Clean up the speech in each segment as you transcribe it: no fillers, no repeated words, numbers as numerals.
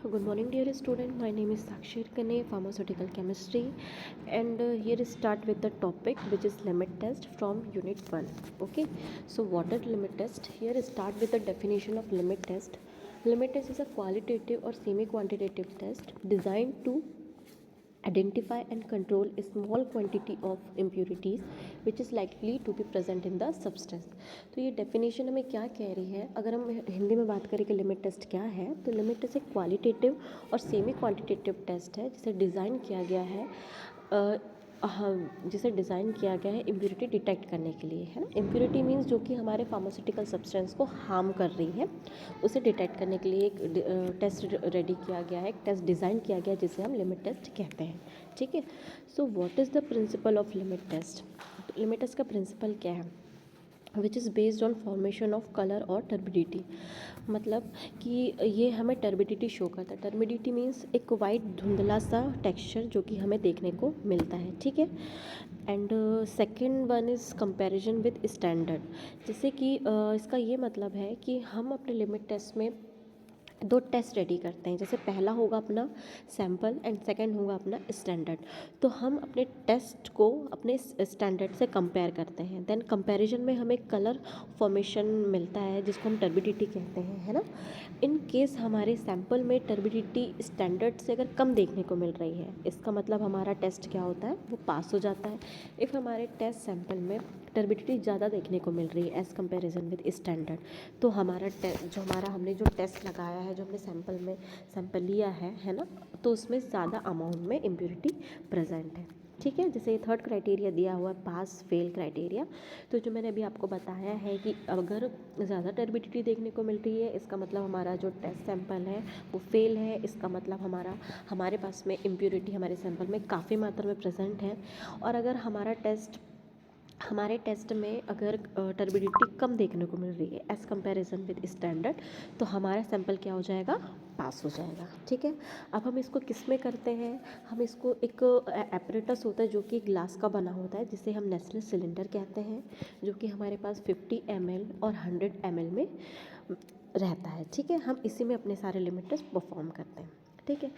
Good morning, dear student. My name is Sakshi Kane, pharmaceutical chemistry, and here start with the topic which is limit test from unit 1. Okay, so what is limit test? Here start with the definition of limit test. Limit test is a qualitative or semi-quantitative test designed to identify and control a small quantity of impurities which is likely to be present in the substance. तो ये definition हमें क्या कह रही है? अगर हम हिंदी में बात करें कि लिमिट टेस्ट क्या है, तो लिमिट टेस्ट एक क्वालिटेटिव और सेमी क्वांटिटेटिव टेस्ट है जिसे डिज़ाइन किया गया है जिसे डिज़ाइन किया गया है इम्प्योरिटी डिटेक्ट करने के लिए, है ना. इम्प्योरिटी मीन्स जो कि हमारे फार्मास्यूटिकल सब्सटेंस को हार्म कर रही है, उसे डिटेक्ट करने के लिए एक टेस्ट रेडी किया गया है, एक टेस्ट डिज़ाइन किया गया है जिसे हम लिमिट टेस्ट कहते हैं. ठीक है. So what is the principle of limit test? Limit test का प्रिंसिपल क्या है? Which is based on formation of colour और टर्बिडिटी. मतलब कि ये हमें टर्बिडिटी शो करता है. टर्बिडिटी मीन्स एक वाइट धुंधला सा टेक्सचर जो कि हमें देखने को मिलता है. ठीक है. And second one is comparison with standard. जैसे कि इसका ये मतलब है कि हम अपने लिमिट टेस्ट में दो टेस्ट रेडी करते हैं. जैसे पहला होगा अपना सैम्पल एंड सेकंड होगा अपना स्टैंडर्ड. तो हम अपने टेस्ट को अपने स्टैंडर्ड से कंपेयर करते हैं. देन कंपैरिजन में हमें कलर फॉर्मेशन मिलता है जिसको हम टर्बिडिटी कहते हैं, है ना. इन केस हमारे सैम्पल में टर्बिडिटी स्टैंडर्ड से अगर कम देखने को मिल रही है, इसका मतलब हमारा टेस्ट क्या होता है, वो पास हो जाता है. इफ़ हमारे टेस्ट सैम्पल में टर्बिडिटी ज़्यादा देखने को मिल रही है एज़ कंपेरिजन विद स्टैंडर्ड, तो हमारा हमने जो टेस्ट लगाया है, जो हमने सैंपल लिया है ना, तो उसमें ज़्यादा अमाउंट में इम्प्योरिटी प्रेजेंट है. ठीक है. जैसे थर्ड क्राइटेरिया दिया हुआ है पास फेल क्राइटेरिया. तो जो मैंने अभी आपको बताया है कि अगर ज़्यादा टर्बिडिटी देखने को मिल रही है, इसका मतलब हमारा जो टेस्ट सैंपल है वो फेल है. इसका मतलब हमारे पास में इम्प्योरिटी हमारे सैंपल में काफ़ी मात्रा में प्रेजेंट है. और अगर हमारे टेस्ट में अगर टर्बिडिटी कम देखने को मिल रही है एज़ कंपैरिजन विद स्टैंडर्ड, तो हमारा सैंपल क्या हो जाएगा, पास हो जाएगा. ठीक है. अब हम इसको किस में करते हैं? हम इसको एक एपरेटस होता है जो कि ग्लास का बना होता है, जिसे हम नेस्ले सिलेंडर कहते हैं, जो कि हमारे पास 50 ml और 100 ml में रहता है. ठीक है. हम इसी में अपने सारे लिमिट टेस्ट परफॉर्म करते हैं. ठीक है.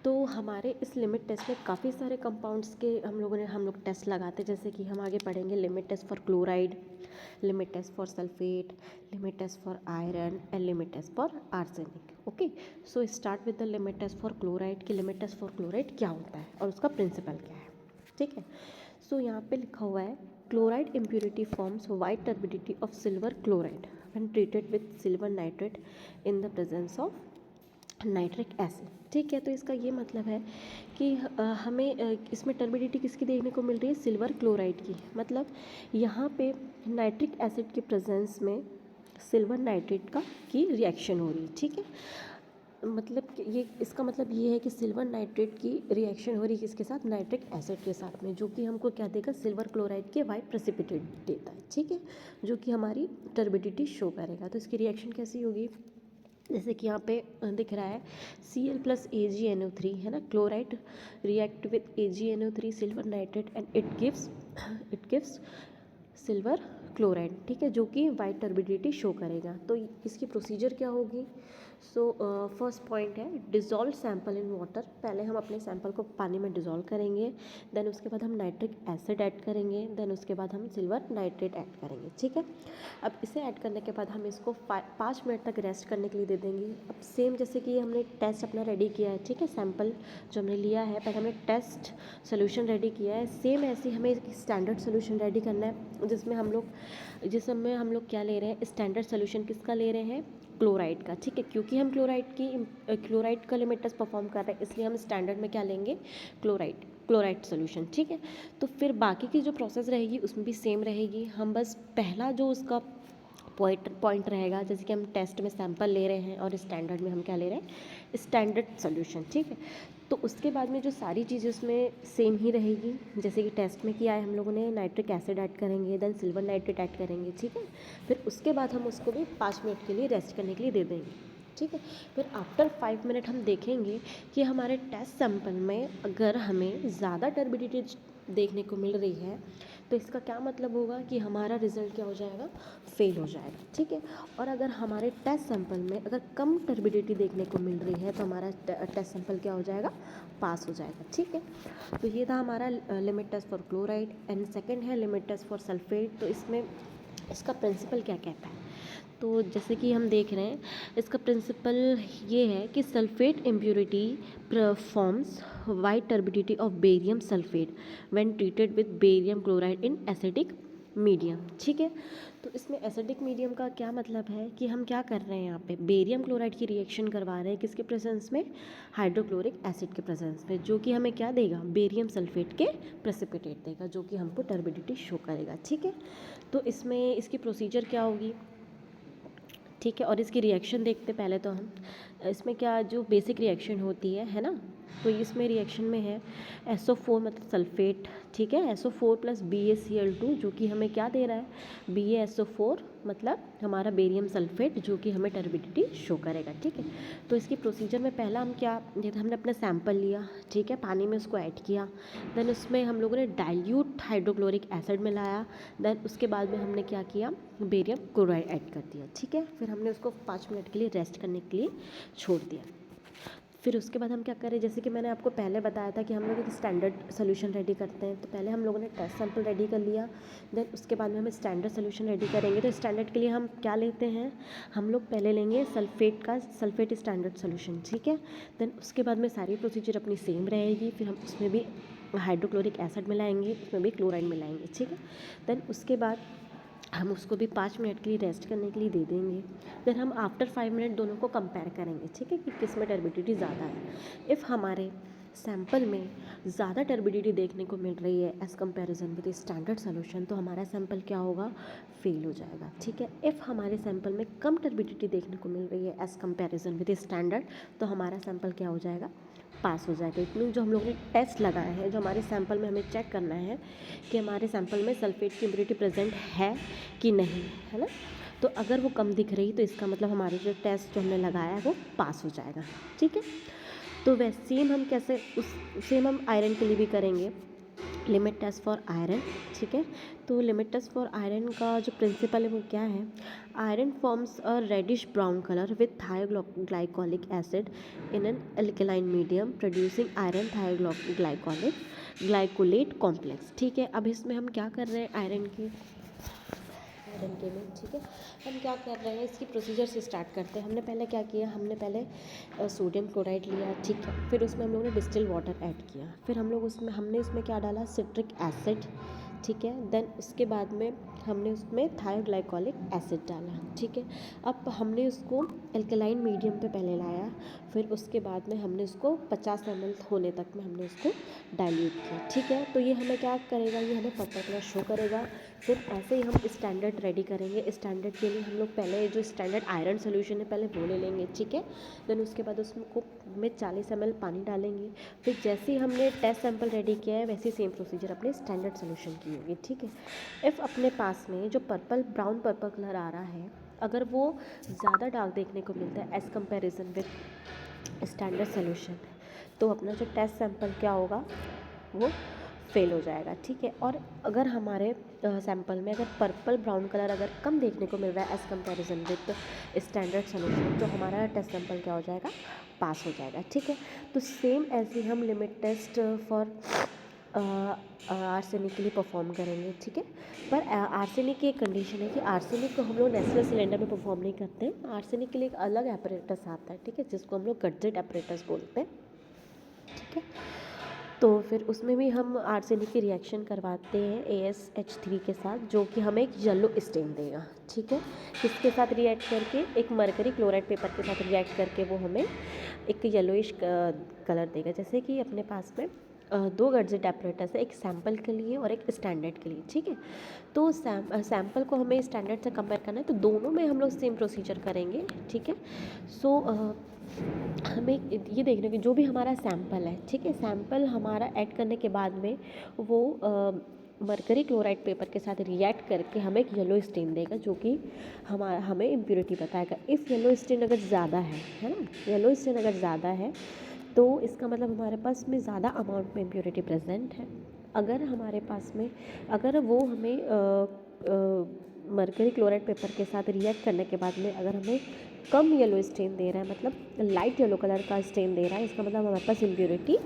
तो हमारे इस लिमिट टेस्ट में काफ़ी सारे कंपाउंड्स के हम लोग टेस्ट लगाते हैं. जैसे कि हम आगे पढ़ेंगे limit test for chloride, limit test for sulphate, limit test for iron and limit test for arsenic. Okay. So start with the limit test for chloride कि लिमिट टेस्ट फॉर क्लोराइड क्या होता है और उसका प्रिंसिपल क्या है. ठीक है. सो यहाँ पे लिखा हुआ है chloride impurity forms white turbidity of silver chloride when treated with silver nitrate in the presence of nitric acid. ठीक है. तो इसका ये मतलब है कि हमें इसमें टर्बिडिटी किसकी देखने को मिल रही है, सिल्वर क्लोराइड की. मतलब यहाँ पे नाइट्रिक एसिड के प्रेजेंस में सिल्वर नाइट्रेट की रिएक्शन हो रही है. ठीक है. मतलब कि इसका मतलब ये है कि सिल्वर नाइट्रेट की रिएक्शन हो रही है किसके साथ, नाइट्रिक एसिड के साथ में, जो कि हमको क्या देगा, सिल्वर क्लोराइड के वाइट प्रेसिपिटेट देता है. ठीक है. जो कि हमारी टर्बिडिटी शो करेगा. तो इसकी रिएक्शन कैसी होगी, जैसे कि यहाँ पे दिख रहा है Cl प्लस AgNO3, है ना. Chloride react with AgNO3 silver nitrate and it gives silver chloride. ठीक है. जो कि वाइट टर्बिडिटी शो करेगा. तो इसकी प्रोसीजर क्या होगी? सो फर्स्ट पॉइंट है डिज़ोल्व सैंपल इन वाटर. पहले हम अपने सैंपल को पानी में डिज़ोल्व करेंगे. देन उसके बाद हम नाइट्रिक एसिड ऐड करेंगे. देन उसके बाद हम सिल्वर नाइट्रेट ऐड करेंगे. ठीक है. अब इसे ऐड करने के बाद हम इसको 5 मिनट तक रेस्ट करने के लिए दे देंगे. अब सेम जैसे कि हमने टेस्ट अपना रेडी किया है, ठीक है, सैंपल जो हमने लिया है, पहले हमने टेस्ट सोल्यूशन रेडी किया है, सेम ऐसे ही हमें एक स्टैंडर्ड सोल्यूशन रेडी करना है जिसमें हम लोग क्या ले रहे हैं, स्टैंडर्ड सोल्यूशन किसका ले रहे हैं, क्लोराइड का. ठीक है. क्योंकि हम क्लोराइड का लिमिट टेस्ट परफॉर्म कर रहे हैं, इसलिए हम स्टैंडर्ड में क्या लेंगे, क्लोराइड सोल्यूशन. ठीक है. तो फिर बाकी की जो प्रोसेस रहेगी उसमें भी सेम रहेगी. हम बस पहला जो उसका पॉइंट रहेगा, जैसे कि हम टेस्ट में सैंपल ले रहे हैं और स्टैंडर्ड में हम क्या ले रहे हैं, स्टैंडर्ड सोल्यूशन. ठीक है. तो उसके बाद में जो सारी चीज़ें उसमें सेम ही रहेगी. जैसे कि टेस्ट में किया है हम लोगों ने, नाइट्रिक एसिड ऐड करेंगे, देन सिल्वर नाइट्रेट ऐड करेंगे. ठीक है. फिर उसके बाद हम उसको भी 5 मिनट के लिए रेस्ट करने के लिए दे देंगे. ठीक है. फिर आफ्टर 5 मिनट हम देखेंगे कि हमारे टेस्ट सैंपल में अगर हमें ज़्यादा टर्बिडिटी देखने को मिल रही है, तो इसका क्या मतलब होगा कि हमारा रिजल्ट क्या हो जाएगा, फेल हो जाएगा, ठीक है। और अगर हमारे टेस्ट सैंपल में अगर कम टर्बिडिटी देखने को मिल रही है तो हमारा टेस्ट सैंपल क्या हो जाएगा, पास हो जाएगा, ठीक है। तो ये था हमारा limit test for chloride. And second है लिमिट टेस्ट फॉर सल्फेट। तो इसमें इसका प्रिंसिपल क्या कहता है, तो जैसे कि हम देख रहे हैं, इसका प्रिंसिपल ये है कि sulphate impurity forms wide turbidity of barium sulphate when treated with barium chloride in acidic medium, ठीक है। तो इसमें एसिडिक मीडियम का क्या मतलब है कि हम क्या कर रहे हैं, यहाँ पे बेरियम क्लोराइड की रिएक्शन करवा रहे हैं किसके प्रेजेंस में, हाइड्रोक्लोरिक एसिड के प्रेजेंस में, जो कि हमें क्या देगा, बेरियम सल्फेट के प्रेसिपिटेट देगा, जो कि हमको टर्बिडिटी शो करेगा, ठीक है। तो इसमें इसकी प्रोसीजर क्या होगी, ठीक है। और इसकी रिएक्शन देखते पहले तो हम, इसमें क्या जो बेसिक रिएक्शन होती है ना, तो इसमें रिएक्शन में है SO4 मतलब सल्फेट, ठीक है, SO4 प्लस BaCl2 जो कि हमें क्या दे रहा है, BaSO4 मतलब हमारा बेरियम सल्फेट, जो कि हमें टर्बिडिटी शो करेगा, ठीक है। तो इसकी प्रोसीजर में पहला हम क्या, जैसे हमने अपना सैंपल लिया, ठीक है, पानी में उसको ऐड किया, देन उसमें हम लोगों ने डाइल्यूट हाइड्रोक्लोरिक एसिड मिलाया, देन उसके बाद में हमने क्या किया, बेरियम क्लोराइड ऐड कर दिया, ठीक है। फिर हमने उसको 5 मिनट के लिए रेस्ट करने के लिए छोड़ दिया। फिर उसके बाद हम क्या करें, जैसे कि मैंने आपको पहले बताया था कि हम लोग एक स्टैंडर्ड सोल्यूशन रेडी करते हैं, तो पहले हम लोगों ने टेस्ट सैंपल रेडी कर लिया, देन उसके बाद में हम स्टैंडर्ड सोल्यूशन रेडी करेंगे। तो स्टैंडर्ड के लिए हम क्या लेते हैं, हम लोग पहले लेंगे सल्फेट स्टैंडर्ड सोल्यूशन, ठीक है। देन उसके बाद में सारी प्रोसीजर अपनी सेम रहेगी, फिर हम उसमें भी हाइड्रोक्लोरिक एसिड मिलाएंगे, उसमें भी क्लोराइड मिलाएंगे, ठीक है। देन उसके बाद हम उसको भी 5 मिनट के लिए रेस्ट करने के लिए दे देंगे। देन हम आफ्टर 5 मिनट दोनों को कंपेयर करेंगे, ठीक है, कि किस में टर्बिडिटी ज़्यादा है। इफ़ हमारे सैंपल में ज़्यादा टर्बिडिटी देखने को मिल रही है as comparison with standard solution, तो हमारा सैंपल क्या होगा, फेल हो जाएगा, ठीक है। इफ़ हमारे सैंपल में कम टर्बिडिटी देखने को मिल रही है एज़ कंपैरिजन विद स्टैंडर्ड, तो हमारा सैंपल क्या हो जाएगा, पास हो जाएगा। इट मीन जो हम लोगों ने टेस्ट लगाए हैं, जो हमारे सैंपल में हमें चेक करना है कि हमारे सैंपल में सल्फेट की इम्प्योरिटी प्रेजेंट है कि नहीं, है ना। तो अगर वो कम दिख रही तो इसका मतलब हमारे जो टेस्ट जो हमने लगाया है वो पास हो जाएगा, ठीक है। तो वैसे सेम हम कैसे सेम हम आयरन के लिए भी करेंगे, लिमिट टेस्ट फॉर आयरन, ठीक है। तो लिमिट टेस्ट फॉर आयरन का जो प्रिंसिपल है वो क्या है, iron forms a reddish brown colour with thioglycolic acid in an alkaline medium producing iron glycolate complex, ठीक है। अब इसमें हम क्या कर रहे हैं, आयरन के में, ठीक है, हम क्या कर रहे हैं, इसकी प्रोसीजर से स्टार्ट करते हैं। हमने पहले क्या किया, हमने पहले सोडियम क्लोराइड लिया, ठीक है, फिर उसमें हम लोगों ने डिस्टिल वाटर ऐड किया, फिर हमने उसमें क्या डाला, सिट्रिक एसिड, ठीक है। देन उसके बाद में हमने उसमें थायोग्लाइकोलिक एसिड डाला, ठीक है। अब हमने उसको एल्कलाइन मीडियम पे पहले लाया, फिर उसके बाद में हमने उसको 50 ml होने तक में हमने उसको डाइल्यूट किया, ठीक है। तो ये हमें क्या करेगा, ये हमें पर्पल कलर शो करेगा। फिर ऐसे ही हम स्टैंडर्ड रेडी करेंगे। स्टैंडर्ड के लिए हम लोग पहले जो स्टैंडर्ड आयरन सोल्यूशन है पहले वो ले लेंगे, ठीक है। देन उसके बाद उसमें 40 ml पानी डालेंगे। फिर जैसे ही हमने टेस्ट सैंपल रेडी किया है वैसे सेम प्रोसीजर अपने स्टैंडर्ड सोल्यूशन की होगी, ठीक है। इफ़ अपने पास में जो ब्राउन पर्पल कलर आ रहा है, अगर वो ज़्यादा डार्क देखने को मिलता है as comparison with standard solution, तो अपना जो टेस्ट सैंपल क्या होगा, वो फेल हो जाएगा, ठीक है। और अगर हमारे सैंपल में अगर पर्पल ब्राउन कलर अगर कम देखने को मिल रहा है as comparison with standard solution, तो हमारा टेस्ट सैंपल क्या हो जाएगा, पास हो जाएगा, ठीक है। तो सेम ऐसे हम लिमिट टेस्ट फॉर आर्सेनिक के लिए परफॉर्म करेंगे, ठीक है। पर आर्सेनिक की एक कंडीशन है कि आर्सेनिक को हम लोग नेचुरल सिलेंडर में परफॉर्म नहीं करते हैं। आर्सेनिक के लिए एक अलग एपरेटस आता है, ठीक है, जिसको हम लोग गटजेट एपरेटस बोलते हैं, ठीक है। तो फिर उसमें भी हम आर्सेनिक की रिएक्शन करवाते हैं AsH3 के साथ, जो कि हमें एक येलो स्टेन देगा, ठीक है। किसके साथ रिएक्ट करके, एक मरकरी क्लोराइड पेपर के साथ रिएक्ट करके वो हमें एक येलोइश कलर देगा। जैसे कि अपने पास में 2 गटजेट एपरेटस है, एक सैंपल के लिए और एक स्टैंडर्ड के लिए, ठीक है। तो सैंपल को हमें स्टैंडर्ड से कंपेयर करना है, तो दोनों में हम लोग सेम प्रोसीजर करेंगे, ठीक है। सो हमें ये देखना कि जो भी हमारा सैंपल है, ठीक है, सैंपल हमारा ऐड करने के बाद में वो मरकरी क्लोराइड पेपर के साथ रिएक्ट करके हमें एक येलो स्टेन देगा, जो कि हमें इम्प्योरिटी बताएगा। इफ़ येलो स्टेन अगर ज़्यादा है ना, येलो स्टेन अगर ज़्यादा है तो इसका मतलब हमारे पास में ज़्यादा अमाउंट में इम्प्योरिटी प्रेजेंट है। अगर हमारे पास में अगर वो हमें मरकरी क्लोराइड पेपर के साथ रिएक्ट करने के बाद में अगर हमें कम येलो स्टेन दे रहा है, मतलब लाइट येलो कलर का स्टेन दे रहा है, इसका मतलब हमारे पास इम्प्योरिटी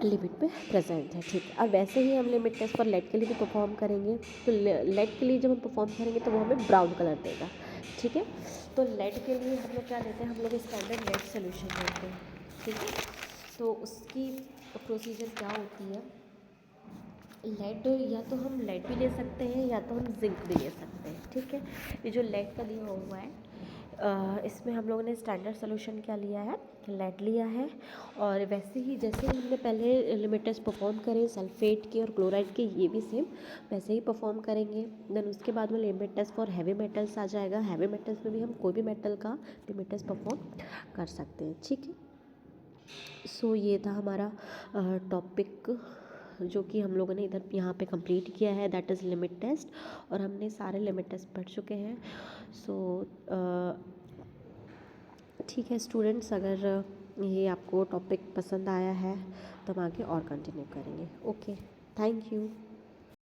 लिमिट पे प्रेजेंट है। ठीक है, अब वैसे ही हम लिमिट टेस्ट पर लेड के लिए भी परफॉर्म करेंगे। तो लेड के लिए जब हम परफॉर्म करेंगे तो वो हमें ब्राउन कलर देगा। ठीक है, तो लेड के लिए हम लोग क्या लेते हैं, हम लोग स्टैंडर्ड लेड सोल्यूशन लेते हैं। ठीक है, तो उसकी प्रोसीजर क्या होती है, लेड या तो हम लेड भी ले सकते हैं या तो हम जिंक भी ले सकते हैं। ठीक है, ये जो लेड का दिया हुआ है इसमें हम लोगों ने स्टैंडर्ड सोल्यूशन क्या लिया है, लेड लिया है। और वैसे ही जैसे हमने पहले लिमिट टेस्ट परफॉर्म करे सल्फेट के और क्लोराइड के, ये भी सेम वैसे ही परफॉर्म करेंगे। देन उसके बाद में limit test for heavy metals आ जाएगा। हैवी मेटल्स में भी हम कोई भी मेटल का लिमिट टेस्ट परफॉर्म कर सकते हैं। ठीक है, सो ये था हमारा टॉपिक जो कि हम लोगों ने इधर यहाँ पे कंप्लीट किया है, दैट इज़ लिमिट टेस्ट। और हमने सारे लिमिट टेस्ट पढ़ चुके हैं। सो ठीक है स्टूडेंट्स, अगर ये आपको टॉपिक पसंद आया है तो हम आगे और कंटिन्यू करेंगे। Okay, thank you.